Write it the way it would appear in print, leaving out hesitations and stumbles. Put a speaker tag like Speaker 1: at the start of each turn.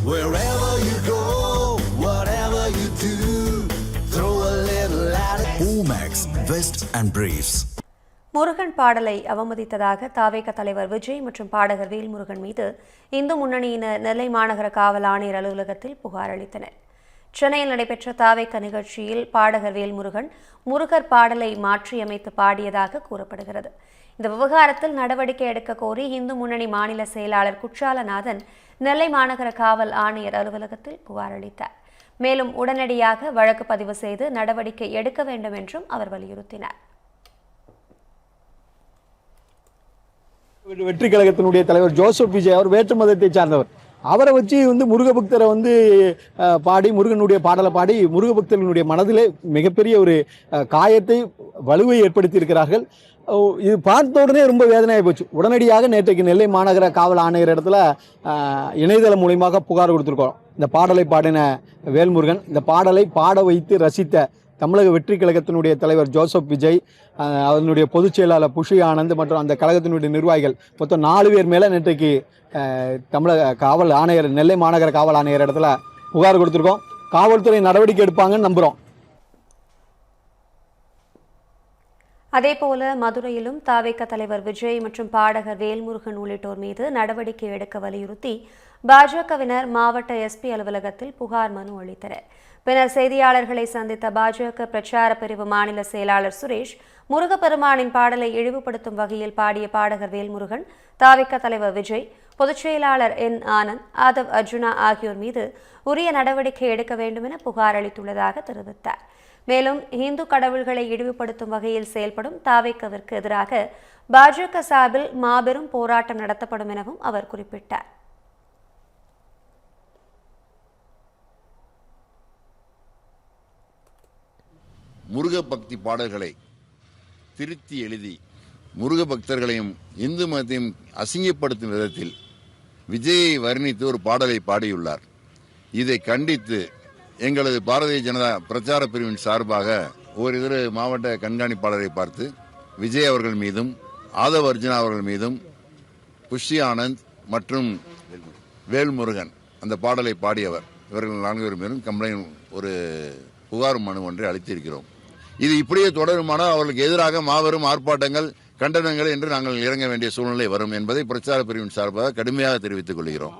Speaker 1: Wherever you go, whatever you do, throw a little at it. Omax, Vest and Briefs.
Speaker 2: Murugan பாடலை அவமதித்ததாக தாவேக தலைவர் விஜய் மற்றும் பாடகர் வேல்முருகன் மீது இந்து முன்னணியினர் நெல்லை மாநகர காவல் ஆணையர் அலுவலகத்தில் புகார் அளித்தனர். சென்னையில் நடைபெற்ற தாவேக நிகழ்ச்சியில் பாடகர் வேல்முருகன் முருகர் பாடலை மாற்றியமைத்து பாடியதாக கூறப்படுகிறது. இந்த விவகாரத்தில் நடவடிக்கை எடுக்க கோரி இந்து முன்னணி மாநில செயலாளர் குற்றாலநாதன் நெல்லை மாநகர காவல் ஆணையர் அலுவலகத்தில் புகார் அளித்தார். மேலும் உடனடியாக வழக்கு பதிவு செய்து நடவடிக்கை எடுக்க வேண்டும் என்றும் அவர் வலியுறுத்தினார்.
Speaker 3: வெற்றி கழகத்தினுடைய தலைவர் ஜோசப் விஜய் அவர் வேற்று மதத்தை சார்ந்தவர். அவரை வச்சு முருக பக்தரை பாடி முருகனுடைய பாடலை பாடி முருக பக்தர்களுடைய மனதிலே மிகப்பெரிய ஒரு காயத்தை வலுவை ஏற்படுத்தி இருக்கிறார்கள். இது பார்த்த உடனே ரொம்ப வேதனையாகி போச்சு. உடனடியாக நேற்றைக்கு நெல்லை மாநகர காவல் ஆணையர் இடத்துல இணையதளம் மூலியமாக புகார் கொடுத்துருக்கோம். இந்த பாடலை பாடின வேல்முருகன், இந்த பாடலை பாட வைத்து ரசித்த தமிழக வெற்றி கழகத்தினுடைய தலைவர் ஜோசப் விஜய், அதனுடைய பொதுச் செயலாளர் புஷி ஆனந்த் மற்றும் அந்த கழகத்தினுடைய நிர்வாகிகள் மொத்தம் 4 பேர் மேலே நேற்றைக்கு தமிழக காவல் ஆணையர் நெல்லை மாநகர காவல் ஆணையர் இடத்துல புகார் கொடுத்துருக்கோம். காவல்துறை நடவடிக்கை எடுப்பாங்கன்னு நம்புகிறோம்.
Speaker 2: அதேபோல மதுரையிலும் தாவேக தலைவர் விஜய் மற்றும் பாடகர் வேல்முருகன் உள்ளிட்டோர் மீது நடவடிக்கை எடுக்க வலியுறுத்தி பாஜகவினர் மாவட்ட எஸ்பி அலுவலகத்தில் புகார் மனு அளித்தனர். பின்னர் செய்தியாளர்களை சந்தித்த பாஜக பிரச்சார பிரிவு மாநில செயலாளர் சுரேஷ், முருகப்பெருமானின் பாடலை இழிவுபடுத்தும் வகையில் பாடிய பாடகர் வேல்முருகன், தாவேக தலைவர் விஜய், பொதுச் செயலாளர் என் ஆனந்த், ஆதவ் அர்ஜுனா ஆகியோர் மீது உரிய நடவடிக்கை எடுக்க வேண்டும் என புகார் அளித்துள்ளதாக தெரிவித்தார். மேலும் இந்து கடவுள்களை இழிவுபடுத்தும் வகையில் செயல்படும் தாவேகவிற்கு எதிராக பாஜக சார்பில் மாபெரும் போராட்டம் நடத்தப்படும் எனவும் அவர் குறிப்பிட்டார்.
Speaker 4: முருக பக்தி பாடல்களை திருத்தி எழுதி முருக பக்தர்களையும் இந்து மதத்தையும் அசிங்கப்படுத்தும் விதத்தில் விஜயை வர்ணித்து ஒரு பாடலை பாடியுள்ளார். இதை கண்டித்து எங்களது பாரதிய ஜனதா பிரச்சார பிரிவின் சார்பாக ஓரிரு மாவட்ட கண்காணிப்பாளரை பார்த்து விஜய் அவர்கள் மீதும் ஆதவ் அர்ஜுனா அவர்கள் மீதும் புஷி ஆனந்த் மற்றும் வேல்முருகன் அந்த பாடலை பாடியவர் இவர்கள் 4 பேர் மீதும் கம்ப்ளைண்ட் ஒரு புகார் மனு ஒன்றை அளித்திருக்கிறோம். இது இப்படியே தொடருமானால் அவர்களுக்கு எதிராக மாபெரும் ஆர்ப்பாட்டங்கள் கண்டனங்கள் என்று நாங்கள் இறங்க வேண்டிய சூழ்நிலை வரும் என்பதை பிரச்சார பிரிவின் சார்பாக கடுமையாக தெரிவித்துக் கொள்கிறோம்.